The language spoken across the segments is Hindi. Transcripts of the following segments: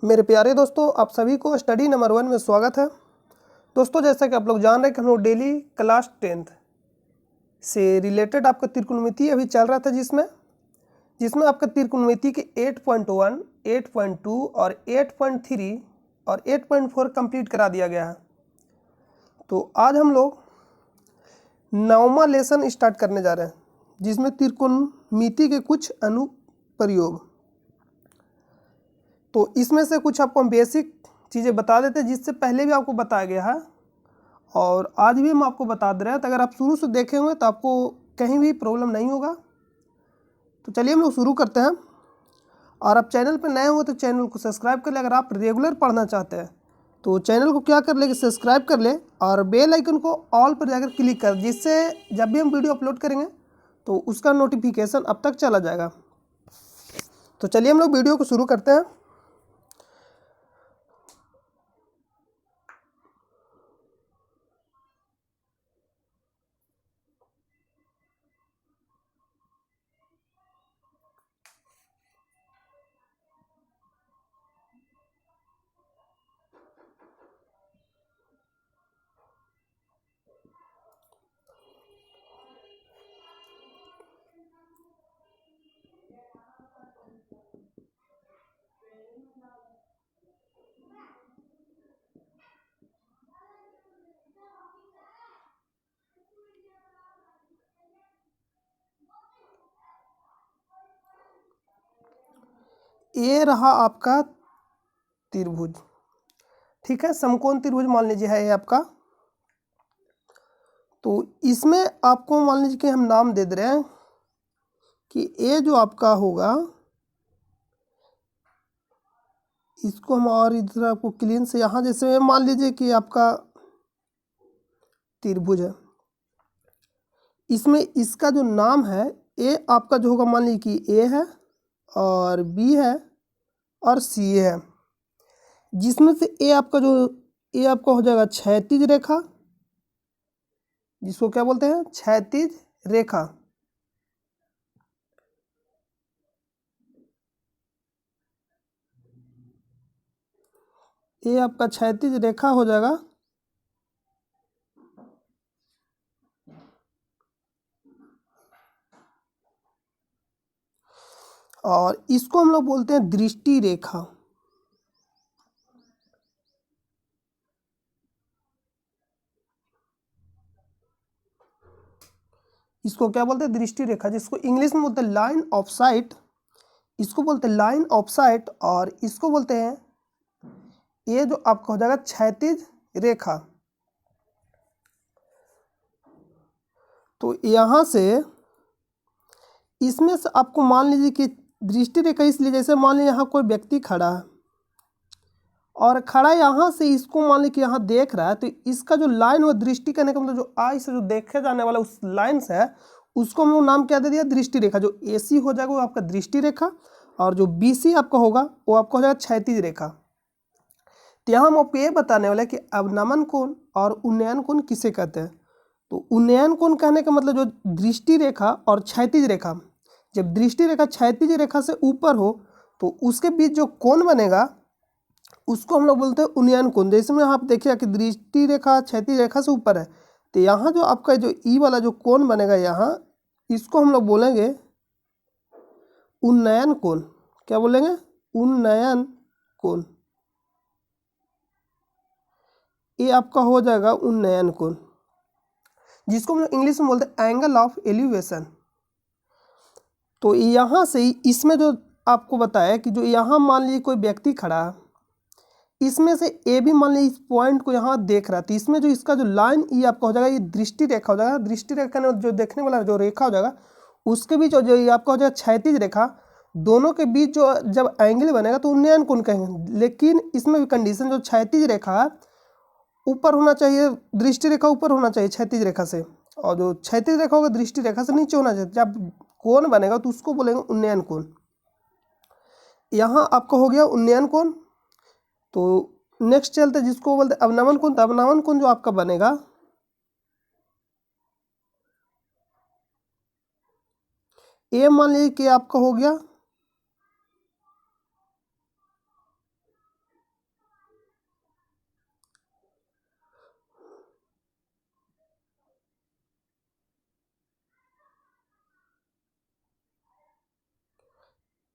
मेरे प्यारे दोस्तों, आप सभी को स्टडी नंबर 1 में स्वागत है। दोस्तों, जैसा कि आप लोग जान रहे हैं कि हम लोग डेली क्लास 10th से रिलेटेड आपका त्रिकोणमिति अभी चल रहा था, जिसमें आपका त्रिकोणमिति के 8.1, 8.2 और 8.3 और 8.4 कंप्लीट करा दिया गया है। तो आज हम लोग 9वां लेसन स्टार्ट करने जा रहे हैं, जिसमें त्रिकोणमिति के कुछ अनुप्रयोग। तो इसमें से कुछ आपको हम बेसिक चीज़ें बता देते हैं, जिससे पहले भी आपको बताया गया है और आज भी हम आपको बता दे रहे हैं। तो अगर आप शुरू से देखे हुए तो आपको कहीं भी प्रॉब्लम नहीं होगा। तो चलिए हम लोग शुरू करते हैं। और आप चैनल पर नए हो तो चैनल को सब्सक्राइब कर ले। अगर आप रेगुलर पढ़ना चाहते हैं तो चैनल को क्या कर ले कि सब्सक्राइब कर ले और बेल आइकन को ऑल पर जाकर क्लिक कर, जिससे जब भी हम वीडियो अपलोड करेंगे तो उसका नोटिफिकेशन अब तक चला जाएगा। तो चलिए हम लोग वीडियो को शुरू करते हैं। ये रहा आपका त्रिभुज, ठीक है। समकोण त्रिभुज मान लीजिए है ये आपका। तो इसमें आपको मान लीजिए कि हम नाम दे रहे हैं कि ये जो आपका होगा, इसको हम और इधर आपको क्लीन से यहाँ जैसे मान लीजिए कि आपका त्रिभुज है, इसमें इसका जो नाम है ए आपका जो होगा, मान लीजिए कि ए है और बी है और सी है, जिसमें से ए आपका हो जाएगा क्षैतिज रेखा, जिसको क्या बोलते हैं, क्षैतिज रेखा। ये आपका क्षैतिज रेखा हो जाएगा। और इसको हम लोग बोलते हैं दृष्टि रेखा। इसको क्या बोलते हैं, दृष्टि रेखा, जिसको इंग्लिश में बोलते हैं लाइन ऑफ साइट। इसको बोलते हैं लाइन ऑफ साइट और इसको बोलते हैं, ये जो आपका हो जाएगा क्षैतिज रेखा। तो यहां से इसमें से आपको मान लीजिए कि दृष्टि रेखा इसलिए, जैसे मान लीजिए यहाँ कोई व्यक्ति खड़ा है और खड़ा यहाँ से इसको मान लीजिए कि यहाँ देख रहा है, तो इसका जो लाइन हो, दृष्टि करने का मतलब जो आई से जो देखे जाने वाला उस लाइन से है, उसको हम लोग नाम क्या दे दिया, दृष्टि रेखा। जो AC हो जाएगा वो आपका दृष्टि रेखा और जो BC आपका होगा वो आपका हो जाएगा क्षैतिज रेखा। तो यहाँ हम आपको ये बताने वाले कि अवनमन कोण और उन्नयन कोण किसे कहते हैं। तो उन्नयन कोण कहने का मतलब जो दृष्टि रेखा और क्षैतिज रेखा, जब दृष्टि रेखा क्षैतिज रेखा से ऊपर हो तो उसके बीच जो कोण बनेगा उसको हम लोग बोलते हैं उन्नयन कोण। जैसे में आप देखिए कि दृष्टि रेखा क्षैतिज रेखा से ऊपर है, तो यहाँ जो आपका जो ई वाला जो कोण बनेगा यहाँ, इसको हम लोग बोलेंगे उन्नयन कोण। क्या बोलेंगे, उन्नयन कोण। ये आपका हो जाएगा उन्नयन कोण, जिसको हम लोग इंग्लिश में बोलते हैं एंगल ऑफ एलिवेशन। तो यहाँ से इसमें जो आपको बताया कि जो यहाँ मान लीजिए कोई व्यक्ति खड़ा है, इसमें से ए भी मान लीजिए इस पॉइंट को यहाँ देख रहा है, तो इसमें जो इसका जो लाइन ये आपका हो जाएगा, ये दृष्टि रेखा हो जाएगा। दृष्टि रेखा में जो देखने वाला जो रेखा हो जाएगा उसके बीच जो ये आपका हो जाएगा क्षैतिज रेखा, दोनों के बीच जो जब एंगल बनेगा तो उन्नयन कोण कहेंगे। लेकिन इसमें भी कंडीशन, जो क्षैतिज रेखा है ऊपर होना चाहिए, दृष्टि रेखा ऊपर होना चाहिए क्षैतिज रेखा से, और जो क्षैतिज रेखा होगा दृष्टि रेखा से नीचे होना चाहिए। जब कोण बनेगा तो उसको बोलेंगे उन्नयन कोण। यहाँ आपका हो गया उन्नयन कोण। तो नेक्स्ट चलते जिसको बोलते हैं अवनमन कोण। तो अवनमन कोण जो आपका बनेगा, ये मान लीजिए कि आपका हो गया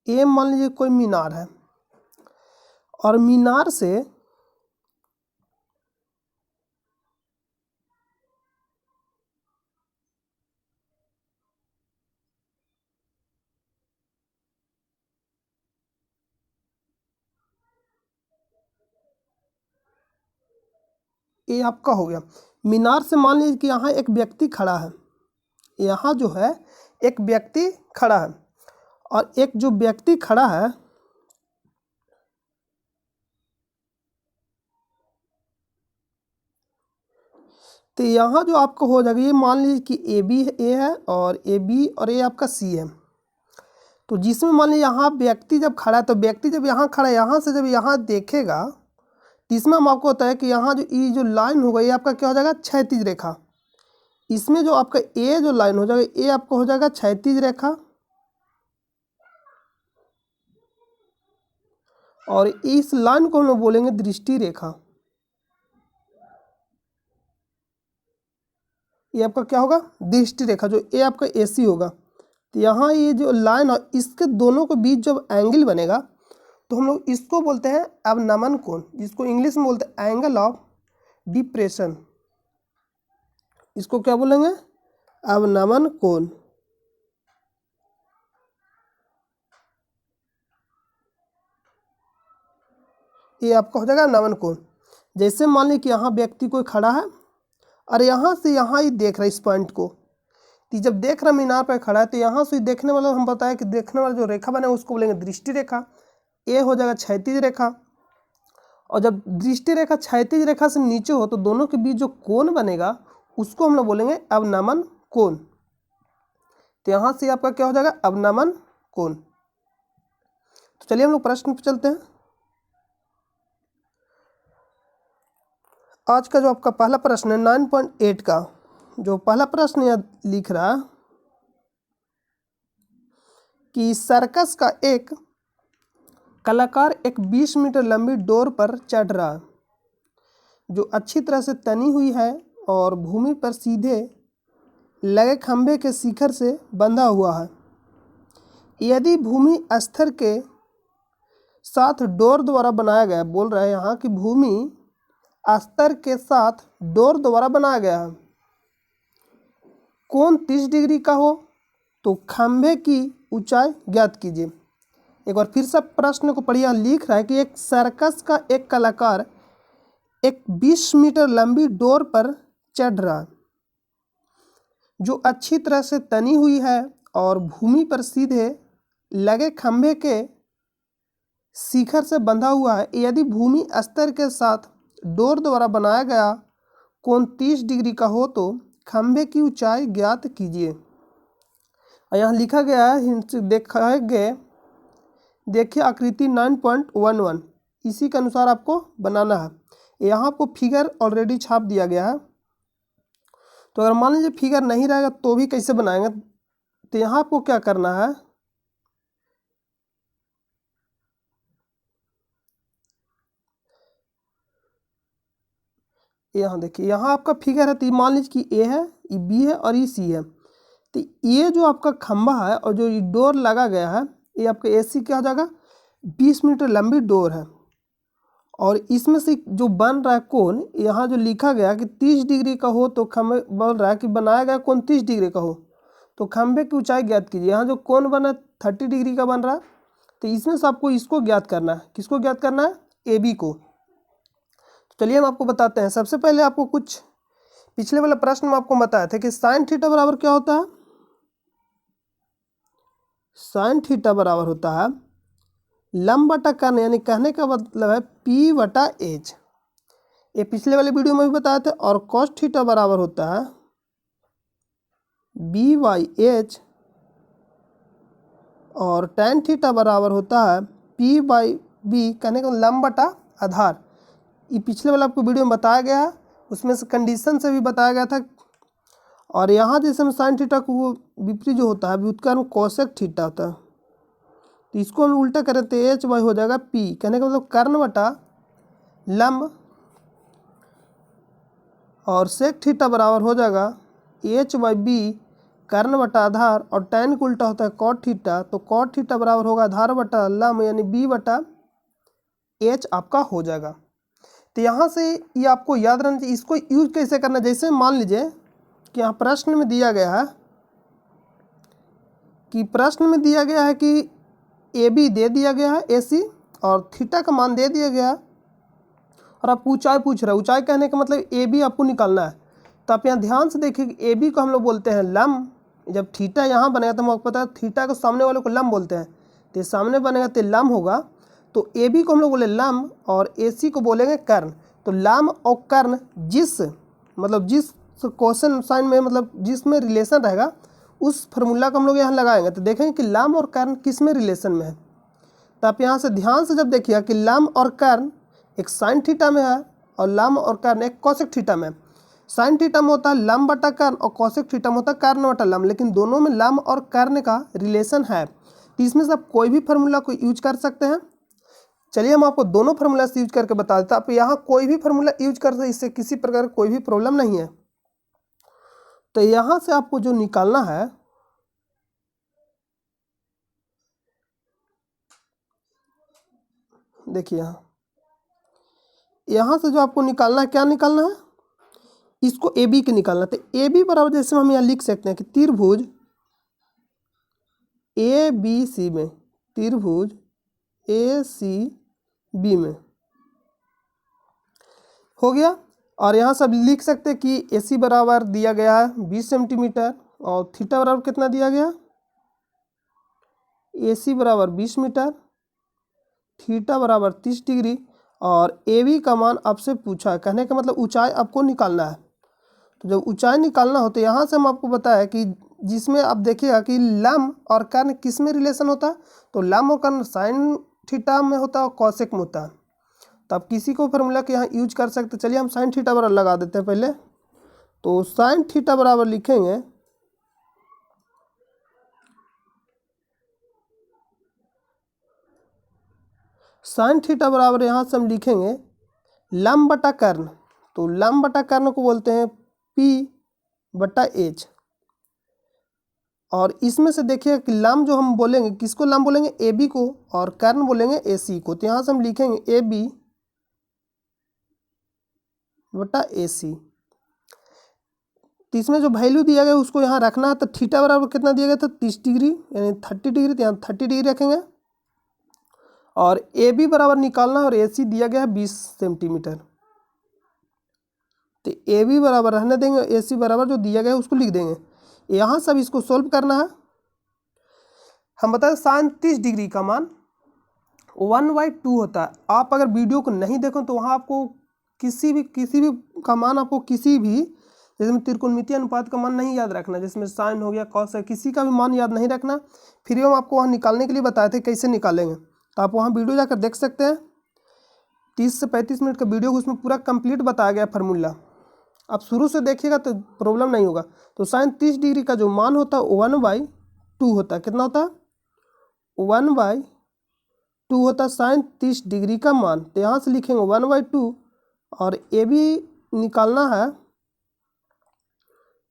ए मान लीजिए कोई मीनार है और मीनार से ये आपका हो गया। मीनार से मान लीजिए कि यहाँ एक व्यक्ति खड़ा है, यहाँ जो है एक व्यक्ति खड़ा है और एक जो व्यक्ति खड़ा है तो यहाँ जो आपको हो जाएगा, ये मान लीजिए कि ए बी ए है और ए बी और ये आपका सी है। तो जिसमें मान लीजिए यहाँ व्यक्ति जब खड़ा है तो व्यक्ति जब यहाँ खड़ा है, यहाँ से जब यहाँ देखेगा तो इसमें हम आपको होता है कि यहाँ जो ये जो लाइन होगा ये आपका क्या हो जाएगा, क्षैतिज रेखा। इसमें जो आपका ए जो लाइन हो जाएगा ये आपका हो जाएगा क्षैतिज रेखा और इस लाइन को हम लोग बोलेंगे दृष्टि रेखा। ये आपका क्या होगा, दृष्टि रेखा, जो ए आपका एसी होगा। तो यहाँ ये जो लाइन है इसके दोनों के बीच जब एंगल बनेगा तो हम लोग इसको बोलते हैं अवनमन कोण, जिसको इंग्लिश में बोलते हैं एंगल ऑफ डिप्रेशन। इसको क्या बोलेंगे, अवनमन कोण। ये आपका हो जाएगा अवनमन कोण। जैसे मान लीजिए कि यहाँ व्यक्ति कोई खड़ा है और यहाँ से यहाँ ही देख रहा है इस पॉइंट को, तो जब देख रहा मीनार पर खड़ा है तो यहाँ से देखने वाला, हम बताया कि देखने वाला जो रेखा बने उसको बोलेंगे दृष्टि रेखा। ए हो जाएगा क्षैतिज रेखा और जब दृष्टि रेखा क्षैतिज रेखा से नीचे हो तो दोनों के बीच जो कोण बनेगा उसको हम लोग बोलेंगे अवनमन कोण। तो यहाँ से आपका क्या हो जाएगा, अवनमन कोण। तो चलिए हम लोग प्रश्न पर चलते हैं। आज का जो आपका पहला प्रश्न है 9.8 का, जो पहला प्रश्न यह लिख रहा है कि सर्कस का एक कलाकार एक 20 मीटर लंबी डोर पर चढ़ रहा है जो अच्छी तरह से तनी हुई है और भूमि पर सीधे लगे खंभे के शिखर से बंधा हुआ है। यदि भूमि अस्तर के साथ डोर द्वारा बनाया गया, बोल रहा है यहाँ कि भूमि अस्तर के साथ डोर द्वारा बनाया गया है, कोण 30 डिग्री का हो तो खंभे की ऊंचाई ज्ञात कीजिए। एक बार फिर से प्रश्न को पढ़िए। लिख रहा है कि एक सर्कस का एक कलाकार एक 20 मीटर लंबी डोर पर चढ़ रहा जो अच्छी तरह से तनी हुई है और भूमि पर सीधे लगे खंभे के शिखर से बंधा हुआ है। यदि भूमि अस्तर के साथ डोर द्वारा बनाया गया कोण 30 डिग्री का हो तो खंभे की ऊंचाई ज्ञात कीजिए। और यहाँ लिखा गया है, देखिए आकृति 9.11, इसी के अनुसार आपको बनाना है। यहाँ आपको फिगर ऑलरेडी छाप दिया गया है, तो अगर मान लीजिए फिगर नहीं रहेगा तो भी कैसे बनाएंगे, तो यहाँ आपको क्या करना है, यहाँ देखिए यहाँ आपका फिगर है। तो मान लीजिए कि ए है, ये बी है और ये सी है। तो ये जो आपका खंभा है और जो ये डोर लगा गया है ये आपका एसी क्या हो जाएगा, 20 मीटर लंबी डोर है और इसमें से जो बन रहा है कोण, यहाँ जो लिखा गया कि 30 डिग्री का हो तो खंभे, बोल रहा है कि बनाया गया कोण 30 डिग्री का हो तो खंभे की ऊंचाई ज्ञात कीजिए। यहाँ जो कोण बना 30 डिग्री का बन रहा है, तो इसमें से आपको इसको ज्ञात करना है। किसको ज्ञात करना है, ए बी को। तो चलिए हम आपको बताते हैं। सबसे पहले आपको कुछ पिछले वाला प्रश्न में आपको बताया था कि साइन थीटा बराबर क्या होता है, साइन थीटा बराबर होता है लंब बटा कर्ण, यानी कहने का मतलब है पी बटा एच। ये पिछले वाले वीडियो में भी बताया था। और कॉस थीटा बराबर होता है बी बाई एच और टैन थीटा बराबर होता है पी बाई बी, कहने का लंब बटा आधार। ये पिछले वाला आपको वीडियो में बताया गया है, उसमें से कंडीशन से भी बताया गया था। और यहाँ जैसे हम साइन थीटा को विपरीत जो होता है व्युत्क्रम कोसेक थीटा होता है, तो इसको हम उल्टा करें तो एच बाई हो जाएगा पी, कहने का मतलब कर्ण बटा लंब, और सेक थीटा बराबर हो जाएगा एच बाई बी कर्ण बटा आधार, और tan का उल्टा होता है cot थीटा, तो cot थीटा बराबर होगा आधार बटा लम यानी b बटा h आपका हो जाएगा। तो यहाँ से ये आपको याद रहना चाहिए। इसको यूज कैसे करना, जैसे मान लीजिए कि यहाँ प्रश्न में दिया गया है कि ए बी दे दिया गया है ए सी, और थीटा का मान दे दिया गया है, और आप ऊंचाई पूछ रहे हैं। ऊंचाई कहने का मतलब ए बी आपको निकालना है। तो आप यहाँ ध्यान से देखिए कि ए बी को हम लोग बोलते हैं लम। जब थीटा यहाँ बनेगा तो हमको पता है थीटा को सामने वाले को लम बोलते हैं, तो सामने बनेगा तो लम होगा। तो ए बी को हम लोग बोले लम और ए सी को बोलेंगे कर्ण। तो लम और कर्ण जिस क्वेश्चन साइन में जिसमें रिलेशन रहेगा उस फार्मूला को हम लोग यहाँ लगाएंगे, तो देखेंगे कि लम और कर्ण किस में रिलेशन में है। तो आप यहाँ से ध्यान से जब देखिएगा कि लम और कर्ण एक साइन थीटा में है और लम और कर्ण एक कोसेक थीटा में। साइन थीटा में होता है लम बटा कर्ण और कोसेक थीटा में होता है कर्ण बटा लम, लेकिन दोनों में लम और कर्ण का रिलेशन है। तो इसमें से आप कोई भी फार्मूला को यूज कर सकते हैं। चलिए हम आपको दोनों फार्मूला से यूज करके बता देते हैं। आप यहाँ कोई भी फार्मूला यूज कर सकते हैं, इससे किसी प्रकार कोई भी प्रॉब्लम नहीं है। तो यहाँ से आपको जो निकालना है, देखिए यहाँ से जो आपको निकालना है, क्या निकालना है, इसको ए बी के निकालना। तो ए बी बराबर जैसे हम यहाँ लिख सकते हैं कि त्रिभुज ए बी सी में, त्रिभुज ए सी बी में हो गया। और यहाँ सब लिख सकते हैं कि ए सी बराबर दिया गया है 20 सेंटीमीटर और थीटा बराबर कितना दिया गया, ए सी बराबर 20 मीटर, थीटा बराबर 30 डिग्री, और ए बी का मान आपसे पूछा है। कहने का मतलब ऊंचाई आपको निकालना है। तो जब ऊंचाई निकालना हो तो यहाँ से हम आपको बताया कि जिसमें आप देखिएगा कि लम और कर्ण किस में रिलेशन होता है, तो लम और कर्ण साइन थीटा में होता है और कॉसेक में होता है। तो आप किसी को फार्मूला के यहाँ यूज कर सकते। चलिए हम साइन थीटा बराबर लगा देते हैं पहले। तो साइन थीटा बराबर लिखेंगे साइन थीटा बराबर यहाँ से हम लिखेंगे लम बटा कर्ण। तो लम बटा कर्ण को बोलते हैं पी बटा एच। और इसमें से देखिए कि लम जो हम बोलेंगे, किसको लम बोलेंगे, ए बी को, और कर्ण बोलेंगे ए सी को। तो यहाँ से हम लिखेंगे ए बी बटा ए सी। तो इसमें जो वैल्यू दिया गया उसको यहाँ रखना है। तो थीटा बराबर कितना दिया गया था, 30 डिग्री यानी 30 डिग्री, तो यहाँ 30 डिग्री रखेंगे। और ए बी बराबर निकालना है और ए सी दिया गया है 20 सेंटीमीटर। तो ए बी बराबर रहने देंगे, ए सी बराबर जो दिया गया है उसको लिख देंगे। यहाँ सब इसको सोल्व करना है। हम बताएं साइन 30 डिग्री का मान 1/2 होता है। आप अगर वीडियो को नहीं देखो तो वहाँ आपको किसी भी का मान, आपको किसी भी जैसे में त्रिकोणमितीय अनुपात का मान नहीं याद रखना, जिसमें साइन हो गया कॉस है, किसी का भी मान याद नहीं रखना। फिर हम आपको वहाँ निकालने के लिए बताए थे कैसे निकालेंगे, तो आप वहाँ वीडियो जाकर देख सकते हैं। 30 से 35 मिनट का वीडियो, उसमें पूरा कंप्लीट बताया गया फार्मूला। आप शुरू से देखिएगा तो प्रॉब्लम नहीं होगा। तो साइन 30 डिग्री का जो मान होता है 1/2 होता है। कितना होता है, 1/2 होता है साइन 30 डिग्री का मान। तो यहाँ से लिखेंगे 1/2 और ए बी निकालना है।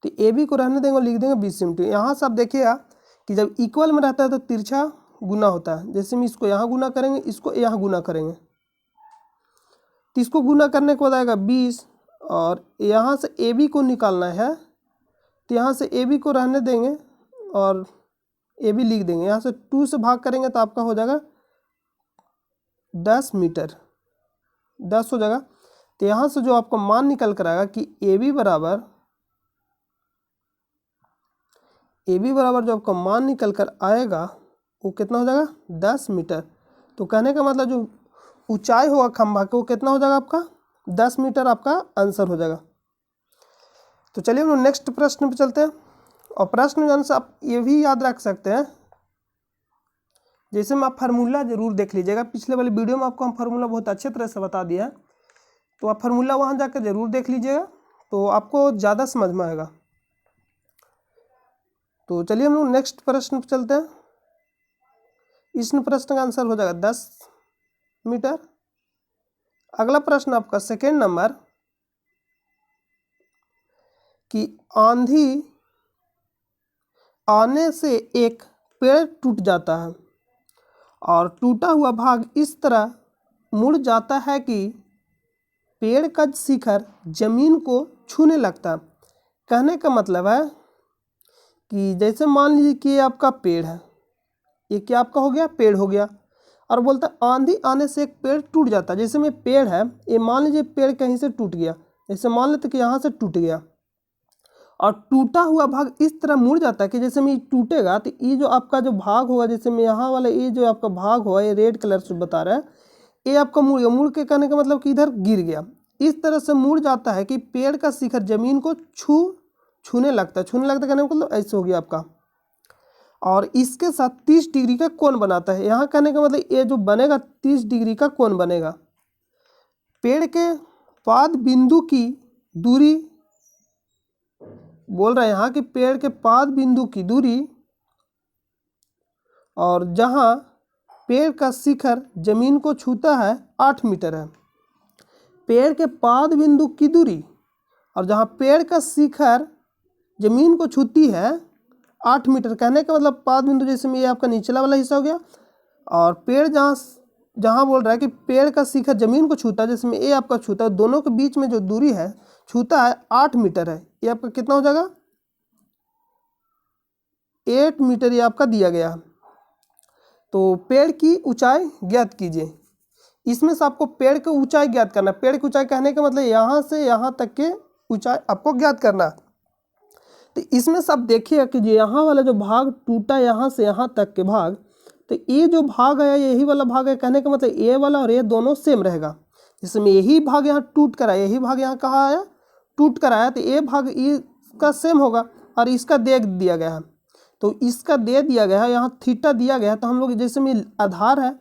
तो ए बी को रहने देंगे और लिख देंगे 20 सेंटीमीटर। यहाँ से आप देखिएगा कि जब इक्वल में रहता है तो तिरछा गुना होता है। जैसे हम इसको यहाँ गुना करेंगे, इसको यहाँ गुना करेंगे, तो इसको गुना करने के बाद आएगा 20, और यहाँ से ए बी को निकालना है। तो यहाँ से ए बी को रहने देंगे और ए बी लिख देंगे। यहाँ से 2 से भाग करेंगे तो आपका हो जाएगा 10 मीटर, 10 हो जाएगा। तो यहाँ से जो आपका मान निकल कर आएगा कि ए बी बराबर जो आपका मान निकल कर आएगा वो कितना हो जाएगा, 10 मीटर। तो कहने का मतलब जो ऊंचाई होगा खंभा का वो कितना हो जाएगा आपका, 10 मीटर आपका आंसर हो जाएगा। तो चलिए हम नेक्स्ट प्रश्न पे चलते हैं। और प्रश्न में से आप ये भी याद रख सकते हैं, जैसे में आप फार्मूला जरूर देख लीजिएगा। पिछले वाले वीडियो में आपको हम फार्मूला बहुत अच्छे तरह से बता दिया है, तो आप फार्मूला वहाँ जाकर जरूर देख लीजिएगा, तो आपको ज़्यादा समझ में आएगा। तो चलिए हम लोग नेक्स्ट प्रश्न पे चलते हैं। इस प्रश्न का आंसर हो जाएगा 10 मीटर। अगला प्रश्न आपका सेकेंड नंबर कि आंधी आने से एक पेड़ टूट जाता है और टूटा हुआ भाग इस तरह मुड़ जाता है कि पेड़ का शिखर जमीन को छूने लगता है। कहने का मतलब है कि जैसे मान लीजिए कि ये आपका पेड़ है, ये क्या आपका हो गया, पेड़ हो गया, और बोलता है आंधी आने से एक पेड़ टूट जाता है। जैसे में पेड़ है, ये मान लीजिए पेड़ कहीं से टूट गया, जैसे मान लेते कि यहाँ से टूट गया और टूटा हुआ भाग इस तरह मुड़ जाता है कि जैसे में टूटेगा तो ये जो आपका जो भाग होगा, जैसे में यहाँ वाला ये जो आपका भाग होगा, ये रेड कलर से बता रहा है, ये आपका मुड़ गया। मुड़ के कहने का मतलब कि इधर गिर गया। इस तरह से मुड़ जाता है कि पेड़ का शिखर जमीन को छूने लगता है। छूने लगता है कहने का मतलब ऐसे हो गया आपका। और इसके साथ 30 डिग्री का कोण बनाता है। यहाँ कहने का मतलब ये जो बनेगा 30 डिग्री का कोण बनेगा। पेड़ के पाद बिंदु की दूरी बोल रहे हैं यहाँ कि पेड़ के पाद बिंदु की दूरी और जहाँ पेड़ का शिखर जमीन को छूता है 8 मीटर है। पेड़ के पाद बिंदु की दूरी और जहाँ पेड़ का शिखर जमीन को छूती है 8 मीटर। कहने का मतलब पाद बिंदु जैसे में ये आपका निचला वाला हिस्सा हो गया, और पेड़ जहाँ बोल रहा है कि पेड़ का शिखर जमीन को छूता है, जिसमें ये आपका छूता है, दोनों के बीच में जो दूरी है छूता है 8 मीटर है। ये आपका कितना हो जाएगा, 8 मीटर ये आपका दिया गया। तो पेड़ की ऊंचाई ज्ञात कीजिए। इसमें से आपको पेड़ की ऊंचाई ज्ञात करना। पेड़ की ऊंचाई कहने का मतलब यहाँ से यहाँ तक के ऊंचाई आपको ज्ञात करना। तो इसमें से आप देखिए कि यहाँ वाला जो भाग टूटा यहाँ से यहाँ तक के भाग, तो ये जो भाग है यही वाला भाग है। कहने का मतलब ये वाला और ये दोनों सेम रहेगा। जिसमें यही भाग यहाँ टूट कर आया, यही भाग यहाँ कहाँ आया, टूट कर आया, तो ये भाग इसका सेम होगा और इसका दे दिया गया है। तो इसका दे दिया गया है, यहाँ थीटा दिया गया है। तो हम लोग जैसे में आधार है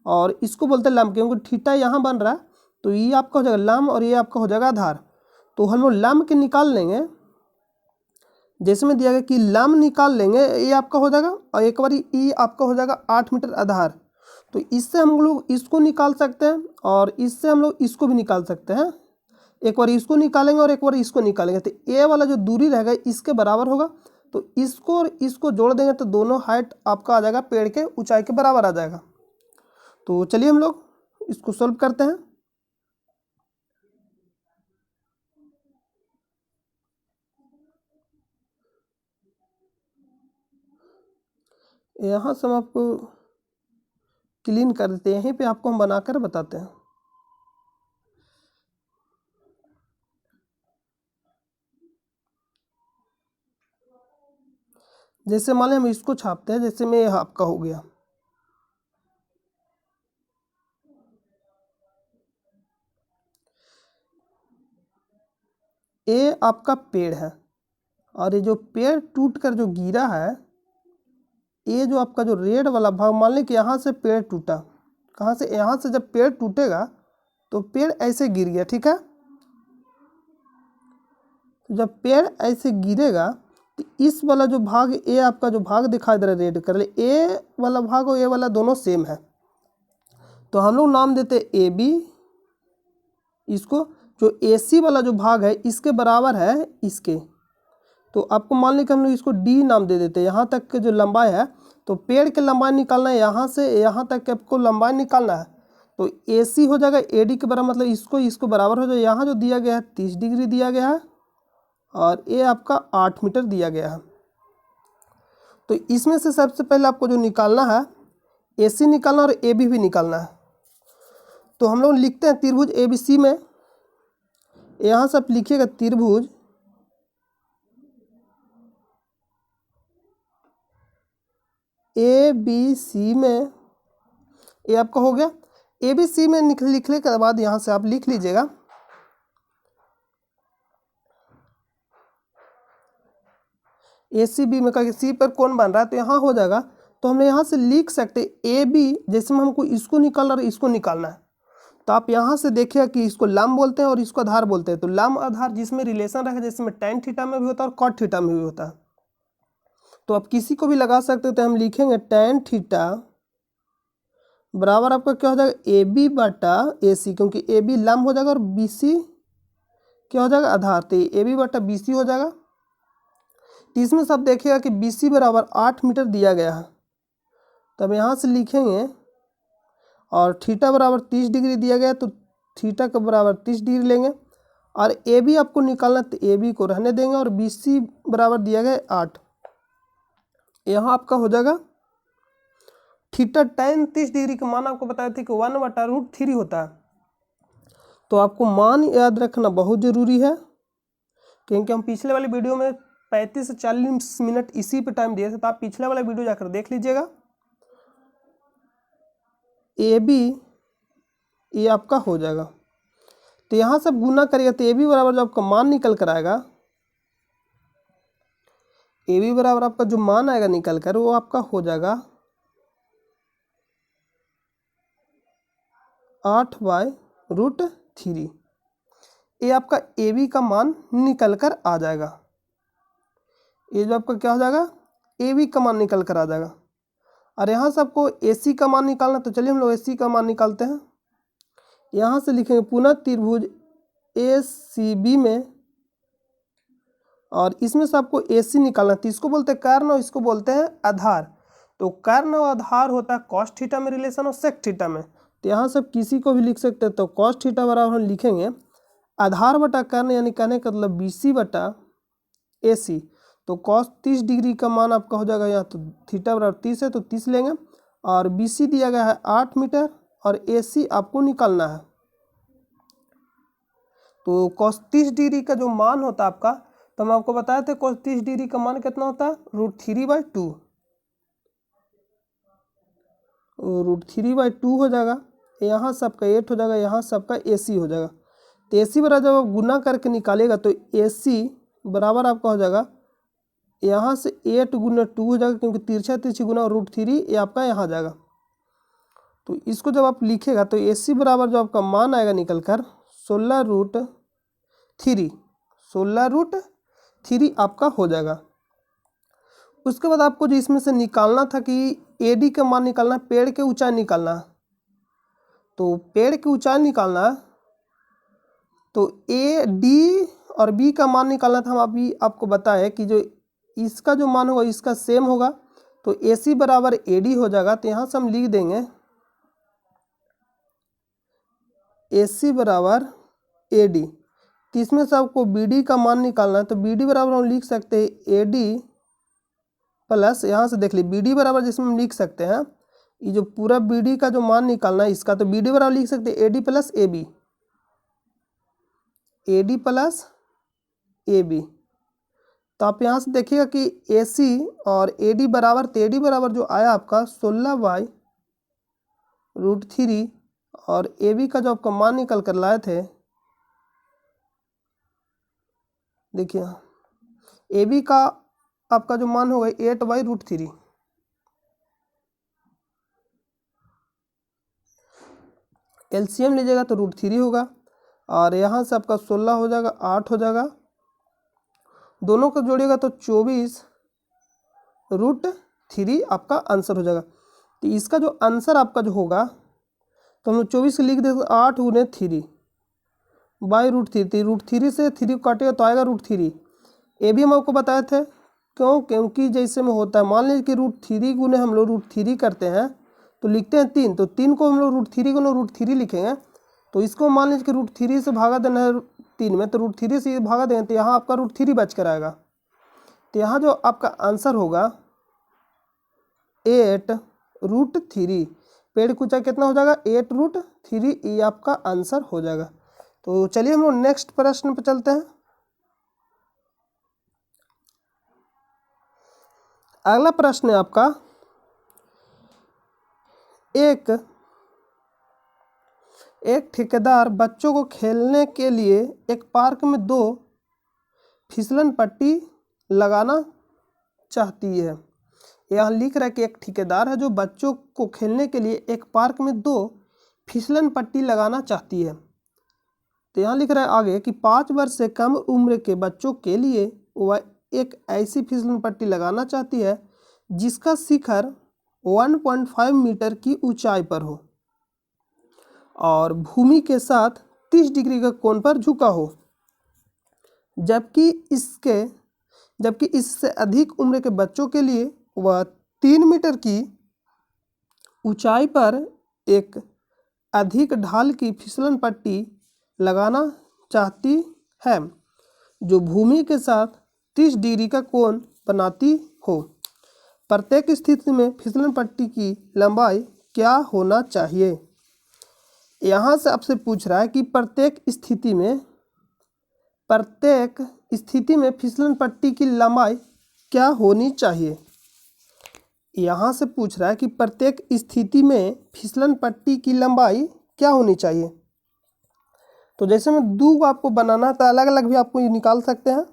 और इसको बोलते हैं लंब, क्योंकि थीटा यहाँ बन रहा है, तो ये आपका हो जाएगा लंब और ये आपका हो जाएगा आधार। तो हम लोग लंब के निकाल लेंगे। जैसे में दिया गया कि लंब निकाल लेंगे, ये आपका हो जाएगा, और एक बार ये आपका हो जाएगा 8 मीटर आधार। तो इससे हम लोग इसको निकाल सकते हैं और इससे हम लोग इसको भी निकाल सकते हैं। एक बार इसको निकालेंगे और एक बार इसको निकालेंगे, तो ये वाला जो दूरी रहेगा इसके बराबर होगा। तो इसको और इसको जोड़ देंगे तो दोनों हाइट आपका आ जाएगा पेड़ के ऊंचाई के बराबर आ जाएगा। तो चलिए हम लोग इसको सॉल्व करते हैं। यहाँ से हम आपको क्लीन कर देते हैं, यहीं पे आपको हम बनाकर बताते हैं। जैसे मान लें हम इसको छापते हैं, जैसे में यह आपका हो गया, ये आपका पेड़ है और ये जो पेड़ टूट कर जो गिरा है, ये जो आपका जो रेड वाला भाग, मान लें कि यहाँ से पेड़ टूटा, कहाँ से, यहाँ से जब पेड़ टूटेगा तो पेड़ ऐसे गिर गया, ठीक है। तो जब पेड़ ऐसे गिरेगा तो इस वाला जो भाग, ये आपका जो भाग दिखाई दे रहा है रेड कर ले, ए वाला भाग और ये वाला दोनों सेम है। तो हम लोग नाम देते ए बी, इसको जो ए सी वाला जो भाग है इसके बराबर है इसके। तो आपको मान लें कि हम लोग इसको डी नाम दे देते हैं। यहाँ तक के जो लंबाई है, तो पेड़ की लंबाई निकालना है, यहाँ से यहाँ तक के आपको लंबाई निकालना है। तो ए सी हो जाएगा ए डी के बराबर, मतलब इसको बराबर हो जाए। यहाँ जो दिया गया है 30 डिग्री दिया गया है और ये आपका 8 मीटर दिया गया है। तो इसमें से सबसे पहले आपको जो निकालना है, ए सी निकालना और ए बी भी निकालना है। तो हम लोग लिखते हैं त्रिभुज ए बी सी में, यहाँ से आप लिखिएगा त्रिभुज ए बी सी में, ये आपका हो गया। ए बी सी में लिखने के बाद यहाँ से आप लिख लीजिएगा ए सी बी में का सी पर कौन बन रहा है, तो यहाँ हो जाएगा। तो हम यहाँ से लिख सकते ए बी, जैसे में हमको इसको निकालना और इसको निकालना है, तो आप यहाँ से देखिए कि इसको लंब बोलते हैं और इसको आधार बोलते हैं। तो लंब आधार जिसमें रिलेशन रहेगा, जिसमें tan थीटा में भी होता है और cot थीटा में भी होता है, तो आप किसी को भी लगा सकते हो। तो हम लिखेंगे tan थीटा बराबर आपका क्या हो जाएगा, ए बी बटा ए सी, क्योंकि ए बी लंब हो जाएगा और बी सी क्या हो जाएगा, आधार। तो ए बी बटा बी सी हो जाएगा। तो इसमें सब देखिएगा कि BC बराबर 8 मीटर दिया गया है, तब यहाँ से लिखेंगे, और थीटा बराबर 30 डिग्री दिया गया तो थीटा का बराबर 30 डिग्री लेंगे, और AB आपको निकालना तो AB को रहने देंगे, और BC बराबर दिया गया 8। यहाँ आपका हो जाएगा थीटा tan 30 डिग्री का मान आपको बताया था कि 1/√3 होता है। तो आपको मान याद रखना बहुत ज़रूरी है, क्योंकि हम पिछले वाले वीडियो में 35 से 40 मिनट इसी पे टाइम दिए थे, तो आप पिछले वाला वीडियो जाकर देख लीजिएगा। AB ये आपका हो जाएगा, तो यहाँ सब गुना करिएगा तो AB बराबर जो आपका मान निकल कर आएगा, AB बराबर आपका जो मान आएगा निकल कर वो आपका हो जाएगा 8/√3। ये आपका AB का मान निकल कर आ जाएगा। ये जो आपका क्या हो जाएगा, AB का मान निकल कर आ जाएगा। और यहाँ से आपको AC का मान निकालना, तो चलिए हम लोग AC का मान निकालते हैं। यहाँ से लिखेंगे पुनः त्रिभुज ACB में, और इसमें से आपको AC निकालना, तो इसको बोलते हैं कर्ण और इसको बोलते हैं आधार। तो कर्ण और आधार होता है कॉस थीटा में रिलेशन और सेक थीटा में। तो यहाँ से किसी को भी लिख सकते हैं, तो कॉस थीटा बराबर हम लिखेंगे आधार बटा कर्ण, यानी कहने का मतलब BC बटा AC। तो कॉस 30 डिग्री का मान आपका हो जाएगा, यहाँ तो थीटा बराबर 30 है तो 30 लेंगे, और BC दिया गया है 8 मीटर, और AC आपको निकालना है। तो कॉस 30 डिग्री का जो मान होता है आपका, तो हम आपको बताए थे कॉस 30 डिग्री का मान कितना होता है, √3/2। √3/2 हो जाएगा। यहाँ सबका 8 हो जाएगा, यहाँ सबका AC हो जाएगा। तो AC बराबर जब आप गुना करके निकालेगा तो AC बराबर आपका हो जाएगा, यहाँ से 8 × 2 हो जाएगा, क्योंकि तिरछा तिरछी गुना √3 ये आपका यहाँ आ जाएगा। तो इसको जब आप लिखेगा तो AC बराबर जो आपका मान आएगा निकल कर 16√3 आपका हो जाएगा। उसके बाद आपको जो इसमें से निकालना था कि AD का मान निकालना, पेड़ के ऊंचाई निकालना। तो पेड़ की ऊंचाई निकालना, तो AD और B का मान निकालना था। हम अभी आपको बताया कि जो इसका जो मान होगा इसका सेम होगा, तो AC बराबर AD हो जाएगा। तो यहाँ से हम लिख देंगे AC बराबर AD। तो इसमें से आपको BD का मान निकालना है, तो BD बराबर हम लिख सकते हैं AD प्लस, यहाँ से देख लीजिए BD बराबर जिसमें हम लिख सकते हैं, ये जो पूरा BD का जो मान निकालना है इसका, तो BD बराबर लिख सकते हैं AD plus AB, AD plus AB। तो आप यहाँ से देखिएगा कि AC और AD बराबर, तो AD बराबर जो आया आपका 16/√3, और AB का जो आपका मान निकल कर लाए थे, देखिए AB का आपका जो मान होगा 8/√3। LCM लीजिएगा तो √3 होगा, और यहाँ से आपका 16 हो जाएगा, 8 हो जाएगा, दोनों को जोड़िएगा तो 24√3 आपका आंसर हो जाएगा। तो इसका जो आंसर आपका जो होगा, तो हम लोग 24 लिख देते 8 × 3/√3। √3 से 3 काटेगा तो आएगा √3। ये भी हम आपको बताए थे, क्योंकि जैसे में होता है, मान लीजिए कि √3 गुने हम लोग √3 करते हैं तो लिखते हैं 3, तो 3 को हम लोग √3 गुने √3 लिखेंगे, तो इसको मान लीजिए कि √3 से भागा देना है 3 में, तो √3 से भागा देंगे तो यहाँ आपका √3 बच कर आएगा। तो यहाँ जो आपका आंसर होगा 8√3, पेड़ की ऊंचाई कितना हो जाएगा 8√3, ये आपका आंसर हो जाएगा। तो चलिए हम लोग नेक्स्ट प्रश्न पर चलते हैं। अगला प्रश्न है आपका, एक ठेकेदार बच्चों को खेलने के लिए एक पार्क में 2 फिसलन पट्टी लगाना चाहती है। यहाँ लिख रहा है कि एक ठेकेदार है जो बच्चों को खेलने के लिए एक पार्क में 2 फिसलन पट्टी लगाना चाहती है। तो यहाँ लिख रहा है आगे कि 5 वर्ष से कम उम्र के बच्चों के लिए वह एक ऐसी फिसलन पट्टी लगाना चाहती है जिसका शिखर 1.5 मीटर की ऊंचाई पर हो और भूमि के साथ 30 डिग्री के कोण पर झुका हो, जबकि इसके जबकि इससे अधिक उम्र के बच्चों के लिए वह 3 मीटर की ऊंचाई पर एक अधिक ढाल की फिसलन पट्टी लगाना चाहती है जो भूमि के साथ 30 डिग्री का कोण बनाती हो। प्रत्येक स्थिति में फिसलन पट्टी की लंबाई क्या होना चाहिए? यहाँ से आपसे पूछ रहा है कि प्रत्येक स्थिति में फिसलन पट्टी की लंबाई क्या होनी चाहिए। यहाँ से पूछ रहा है कि प्रत्येक स्थिति में फिसलन पट्टी की लंबाई क्या होनी चाहिए। तो जैसे मैं दो आपको बनाना था, अलग अलग भी आपको ये निकाल सकते हैं।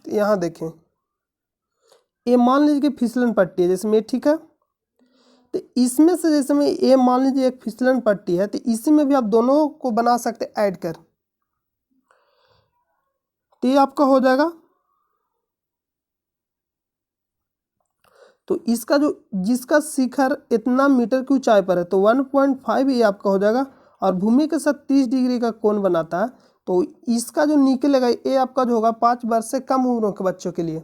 तो यहाँ देखें, ये मान लीजिए कि फिसलन पट्टी है, जैसे में ठीक है, तो इसमें से जैसे में ये मान लीजिए एक फिसलन पट्टी है, तो इसी में भी आप दोनों को बना सकते ऐड कर, तो ये आपका हो जाएगा। तो इसका जो जिसका शिखर इतना मीटर की ऊंचाई पर है तो 1.5 ये आपका हो जाएगा, और भूमि के साथ 30 डिग्री का कोण बनाता है, तो इसका जो निकलेगा ये आपका जो होगा 5 वर्ष से कम उम्र के बच्चों के लिए।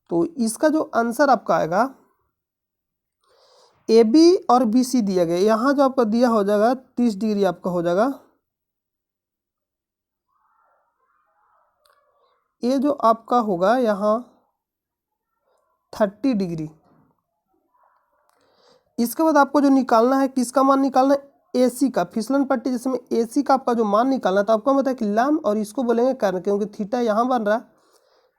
तो इसका जो आंसर आपका आएगा, ए बी और बी सी दिया गया, यहाँ जो आपका दिया हो जाएगा 30 डिग्री आपका हो जाएगा। ये जो आपका होगा यहाँ 30 डिग्री। इसके बाद आपको जो निकालना है, किसका मान निकालना है? एसी का, फिसलन पट्टी जिसमें एसी का आपका जो मान निकालना है, तो आपको बताया कि लंब और इसको बोलेंगे कर्ण, क्योंकि थीटा यहाँ बन रहा है,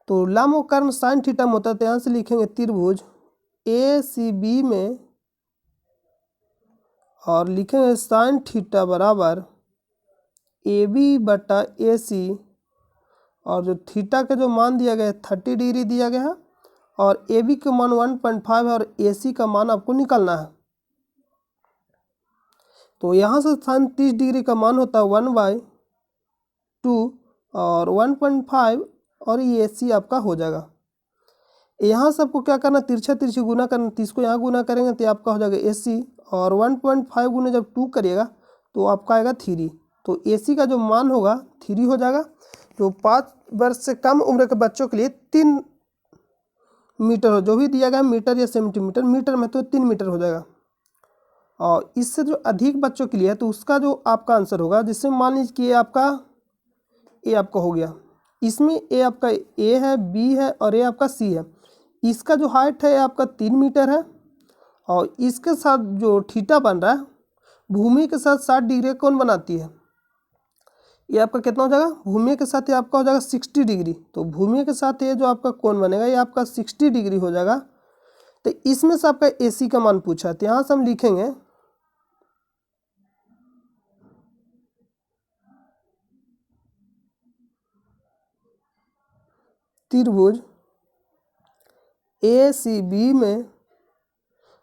तो लंब और कर्ण साइन थीटा में होता है। तो यहाँ से लिखेंगे त्रिभुज ए सी बी में, और लिखेंगे साइन थीटा बराबर ए बी बटा ए सी, और जो थीटा का जो मान दिया गया है 30 डिग्री दिया गया है, और ए बी का मान 1.5 है, और ए सी का मान आपको निकालना है। तो यहाँ से साइन 30 डिग्री का मान होता है 1/2 और 1.5, और ये ए सी आपका हो जाएगा। यहाँ से आपको क्या करना, तिरछा तिरछी गुना करना, 30 को यहाँ गुना करेंगे तो आपका हो जाएगा ए सी, और 1.5 गुने जब 2 करिएगा तो आपका आएगा 3। तो ए सी का जो मान होगा 3 हो जाएगा, जो 5 वर्ष से कम उम्र के बच्चों के लिए 3 मीटर हो, जो भी दिया गया मीटर या सेंटीमीटर, मीटर में तो 3 मीटर हो जाएगा। और इससे जो अधिक बच्चों के लिए है तो उसका जो आपका आंसर होगा, जिससे मान लीजिए कि ये आपका हो गया, इसमें ए आपका ए है, बी है, और ए आपका सी है। इसका जो हाइट है आपका 3 मीटर है, और इसके साथ जो थीटा बन रहा है भूमि के साथ 60 डिग्री कौन बनाती है, ये आपका कितना हो जाएगा, भूमि के साथ ये आपका हो जाएगा 60 डिग्री। तो भूमि के साथ ये जो आपका कोण बनेगा ये आपका 60 डिग्री हो जाएगा। तो इसमें से आपका एसी का मान पूछा है, तो यहाँ से हम लिखेंगे त्रिभुज ए सी बी में,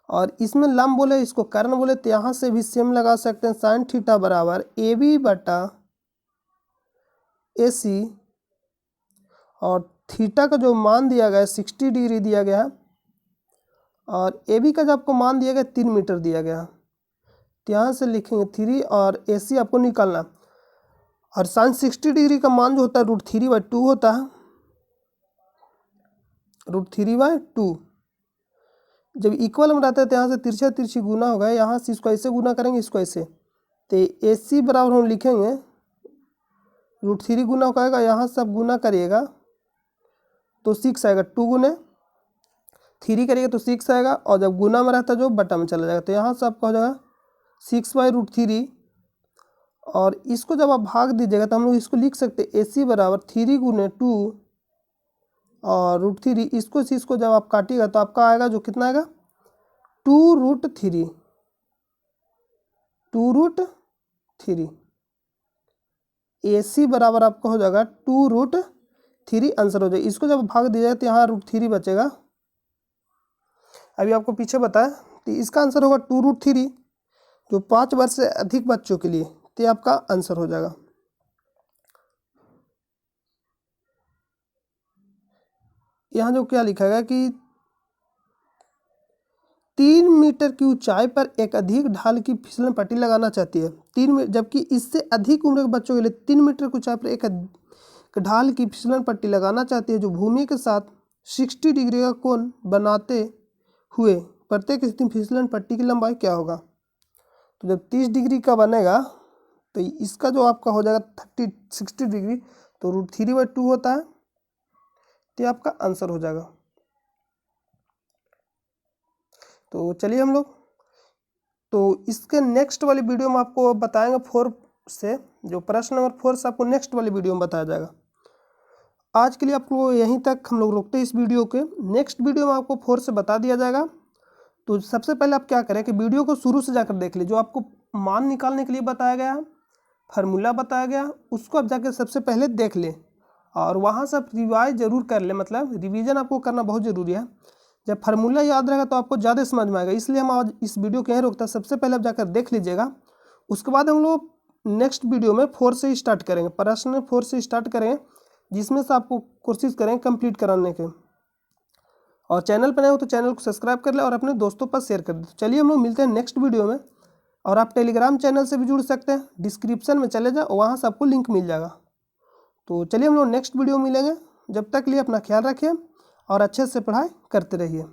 और इसमें लंब बोले इसको कर्ण बोले, तो यहाँ से भी सेम लगा सकते हैं, साइन थीटा बराबर ए बी बटा ए सी, और थीटा का जो मान दिया गया है 60 डिग्री दिया गया है, और ए बी का जो आपको मान दिया गया 3 मीटर दिया गया, तो यहाँ से लिखेंगे 3, और ए सी आपको निकालना, और साइन 60 डिग्री का मान जो होता है √3/2 होता है, √3/2। जब इक्वल में रहता है तो यहाँ से तिरछा तिरछी गुना होगा, यहाँ से इसको ऐसे गुना करेंगे, इसको ऐसे, तो ए सी बराबर हम लिखेंगे √3 गुना होगा, यहाँ से आप गुना करिएगा तो 6 आएगा, 2 गुने 3 करिएगा तो 6 आएगा, और जब गुना में रहता है जो बटा में चला जाएगा, तो यहाँ से आपका हो जाएगा 6/√3, और इसको जब आप भाग दीजिएगा तो हम लोग इसको लिख सकते हैं ए सी बराबर 3 गुने 2 और √3, इसको जब आप काटिएगा तो आपका आएगा जो कितना आएगा 2√3, 2√3। ए सी बराबर आपका हो जाएगा 2√3, आंसर हो जाएगा। इसको जब भाग दिया जाए तो यहाँ √3 बचेगा, अभी आपको पीछे बताया, तो इसका आंसर होगा 2√3, जो 5 वर्ष से अधिक बच्चों के लिए, तो आपका आंसर हो जाएगा। यहाँ जो क्या लिखा गया कि 3 मीटर की ऊंचाई पर एक अधिक ढाल की फिसलन पट्टी लगाना चाहती है, 3 मीटर, जबकि इससे अधिक उम्र के बच्चों के लिए 3 मीटर की ऊंचाई पर एक कि ढाल की फिसलन पट्टी लगाना चाहती है जो भूमि के साथ 60 डिग्री का कोण बनाते हुए प्रत्येक स्थिति में फिसलन पट्टी की लंबाई क्या होगा। तो जब 30 डिग्री का बनेगा तो इसका जो आपका हो जाएगा 60 डिग्री, तो √3/2 होता है, तो ये आपका आंसर हो जाएगा। तो चलिए हम लोग तो इसके नेक्स्ट वाली वीडियो में आपको बताएंगे 4 से, जो प्रश्न नंबर 4 से आपको नेक्स्ट वाली वीडियो में बताया जाएगा। आज के लिए आपको यहीं तक हम लोग रोकते हैं इस वीडियो के। नेक्स्ट वीडियो में आपको 4 से बता दिया जाएगा। तो सबसे पहले आप क्या करें कि वीडियो को शुरू से जाकर देख लीजिए, जो आपको मान निकालने के लिए बताया गया है, फार्मूला बताया गया, उसको आप जाकर सबसे पहले देख लें और वहाँ से आप रिवाइज जरूर कर लें, मतलब रिवीजन आपको करना बहुत ज़रूरी है। जब फार्मूला याद रहेगा तो आपको ज़्यादा समझ में आएगा, इसलिए हम आज इस वीडियो को यहीं रोकते हैं। सबसे पहले आप जाकर देख लीजिएगा, उसके बाद हम लोग नेक्स्ट वीडियो में 4 से स्टार्ट करेंगे, प्रश्न 4 से स्टार्ट करेंगे, जिसमें से आपको कोशिश करेंगे कंप्लीट कराने के। और चैनल पर नए हो तो चैनल को सब्सक्राइब कर ले और अपने दोस्तों पर शेयर कर दे। चलिए हम लोग मिलते हैं नेक्स्ट वीडियो में। और आप टेलीग्राम चैनल से भी जुड़ सकते हैं, डिस्क्रिप्शन में चले जाओ, वहाँ से आपको लिंक मिल जाएगा। तो चलिए हम लोग नेक्स्ट वीडियो में मिलेंगे। जब तक लिए अपना ख्याल रखिए और अच्छे से पढ़ाई करते रहिए।